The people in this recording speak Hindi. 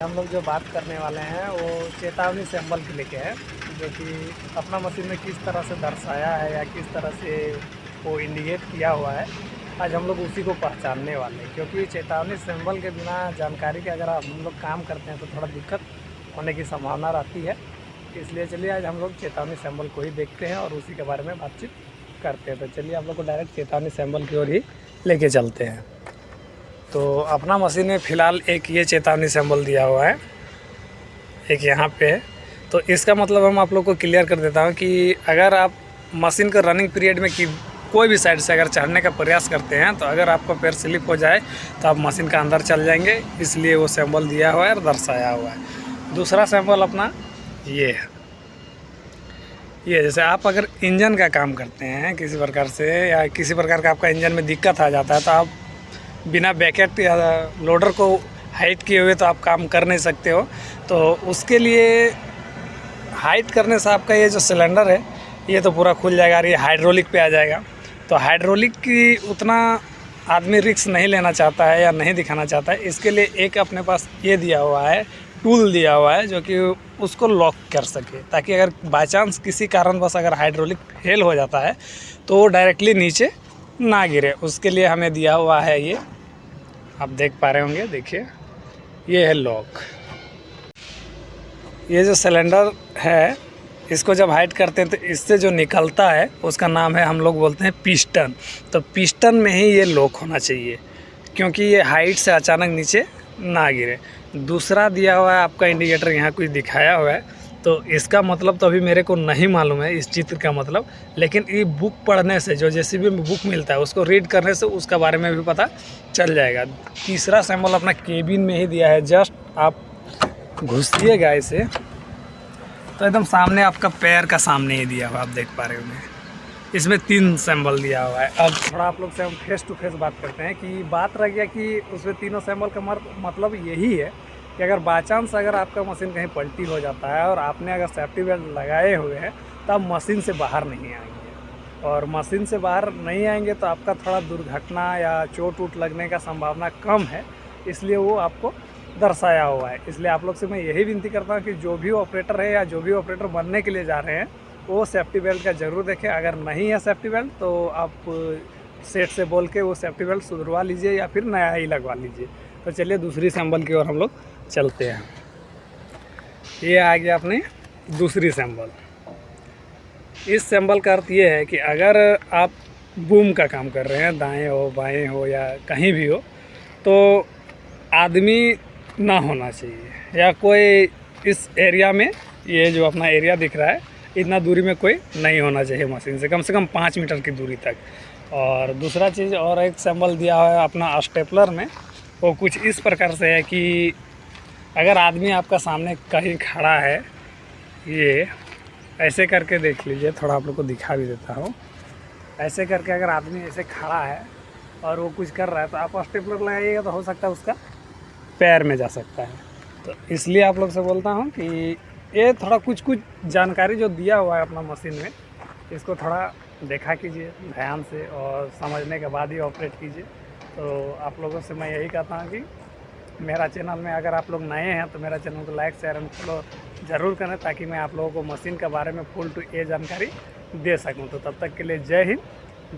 हम लोग जो बात करने वाले हैं वो चेतावनी सिंबल के लेके है, जो कि अपना मशीन में किस तरह से दर्शाया है या किस तरह से वो इंडिकेट किया हुआ है। आज हम लोग उसी को पहचानने वाले हैं, क्योंकि चेतावनी सिंबल के बिना जानकारी के अगर हम लोग काम करते हैं तो थोड़ा दिक्कत होने की संभावना रहती है। इसलिए चलिए आज हम लोग चेतावनी सिंबल को ही देखते हैं और उसी के बारे में बातचीत करते हैं। तो चलिए आप लोग को डायरेक्ट चेतावनी सिंबल की ओर ही लेके चलते हैं। तो अपना मशीन में फ़िलहाल एक ये चेतावनी सिंबल दिया हुआ है, एक यहाँ पे है। तो इसका मतलब हम आप लोग को क्लियर कर देता हूँ कि अगर आप मशीन के रनिंग पीरियड में कि कोई भी साइड से अगर चढ़ने का प्रयास करते हैं तो अगर आपका पैर स्लिप हो जाए तो आप मशीन का अंदर चल जाएंगे, इसलिए वो सिंबल दिया हुआ है और दर्शाया हुआ है। दूसरा सिंबल अपना ये है। ये जैसे आप अगर इंजन का काम करते हैं किसी प्रकार से या किसी प्रकार का आपका इंजन में दिक्कत आ जाता है तो आप बिना बैकेट या लोडर को हाइट किए हुए तो आप काम कर नहीं सकते हो। तो उसके लिए हाइट करने से आपका ये जो सिलेंडर है ये तो पूरा खुल जाएगा और ये हाइड्रोलिक पे आ जाएगा। तो हाइड्रोलिक की उतना आदमी रिस्क नहीं लेना चाहता है या नहीं दिखाना चाहता है, इसके लिए एक अपने पास ये दिया हुआ है, टूल दिया हुआ है जो कि उसको लॉक कर सके, ताकि अगर बाई चांस किसी कारणवश अगर हाइड्रोलिक फेल हो जाता है तो वो डायरेक्टली नीचे ना गिरे। उसके लिए हमें दिया हुआ है ये, आप देख पा रहे होंगे, देखिए ये है लॉक। ये जो सिलेंडर है इसको जब हाइट करते हैं तो इससे जो निकलता है उसका नाम है, हम लोग बोलते हैं पिस्टन। तो पिस्टन में ही ये लॉक होना चाहिए क्योंकि ये हाइट से अचानक नीचे ना गिरे। दूसरा दिया हुआ है आपका इंडिकेटर, यहाँ कुछ दिखाया हुआ है, तो इसका मतलब तो अभी मेरे को नहीं मालूम है इस चित्र का मतलब, लेकिन ये बुक पढ़ने से जो जेसीबी में बुक मिलता है उसको रीड करने से उसका बारे में भी पता चल जाएगा। तीसरा सिंबल अपना केबिन में ही दिया है, जस्ट आप घुसिएगा इसे तो एकदम सामने आपका पैर का सामने ही दिया हुआ, आप देख पा रहे होंगे। इसमें 3 सिंबल दिया हुआ है। अब थोड़ा आप लोग से हम फेस टू फेस बात करते हैं कि बात रह गया कि उसमें तीनों सिंबल का मतलब यही है कि अगर बाई चांस अगर आपका मशीन कहीं पलटी हो जाता है और आपने अगर सेफ्टी बेल्ट लगाए हुए हैं तो आप मशीन से बाहर नहीं आएंगे, और मशीन से बाहर नहीं आएंगे तो आपका थोड़ा दुर्घटना या चोट वोट लगने का संभावना कम है, इसलिए वो आपको दर्शाया हुआ है। इसलिए आप लोग से मैं यही विनती करता हूँ कि जो भी ऑपरेटर है या जो भी ऑपरेटर बनने के लिए जा रहे हैं वो सेफ्टी बेल्ट का ज़रूर देखें। अगर नहीं है सेफ्टी बेल्ट तो आप सेट से बोल के वो सेफ्टी बेल्ट सुधरवा लीजिए या फिर नया ही लगवा लीजिए। तो चलिए दूसरी सिंबल की ओर हम लोग चलते हैं। ये आ गया अपने दूसरी सिंबल। इस सिंबल का अर्थ ये है कि अगर आप बूम का काम कर रहे हैं, दाएं हो बाएं हो या कहीं भी हो, तो आदमी ना होना चाहिए या कोई इस एरिया में, ये जो अपना एरिया दिख रहा है इतना दूरी में कोई नहीं होना चाहिए मशीन से कम 5 मीटर की दूरी तक। और दूसरा चीज़ और एक सिंबल दिया हुआ है अपना स्टेपलर में, वो कुछ इस प्रकार से है कि अगर आदमी आपका सामने कहीं खड़ा है, ये ऐसे करके देख लीजिए, थोड़ा आप लोग को दिखा भी देता हूँ। ऐसे करके अगर आदमी ऐसे खड़ा है और वो कुछ कर रहा है तो आप स्टेपलर लगाइएगा तो हो सकता है उसका पैर में जा सकता है। तो इसलिए आप लोग से बोलता हूँ कि ये थोड़ा कुछ जानकारी जो दिया हुआ है अपना मशीन में, इसको थोड़ा देखा कीजिए ध्यान से और समझने के बाद ही ऑपरेट कीजिए। तो आप लोगों से मैं यही कहता हूँ कि मेरा चैनल में अगर आप लोग नए हैं तो मेरा चैनल को लाइक शेयर एंड फॉलो ज़रूर करें, ताकि मैं आप लोगों को मशीन के बारे में फुल टू ए जानकारी दे सकूँ। तो तब तक के लिए जय हिंद,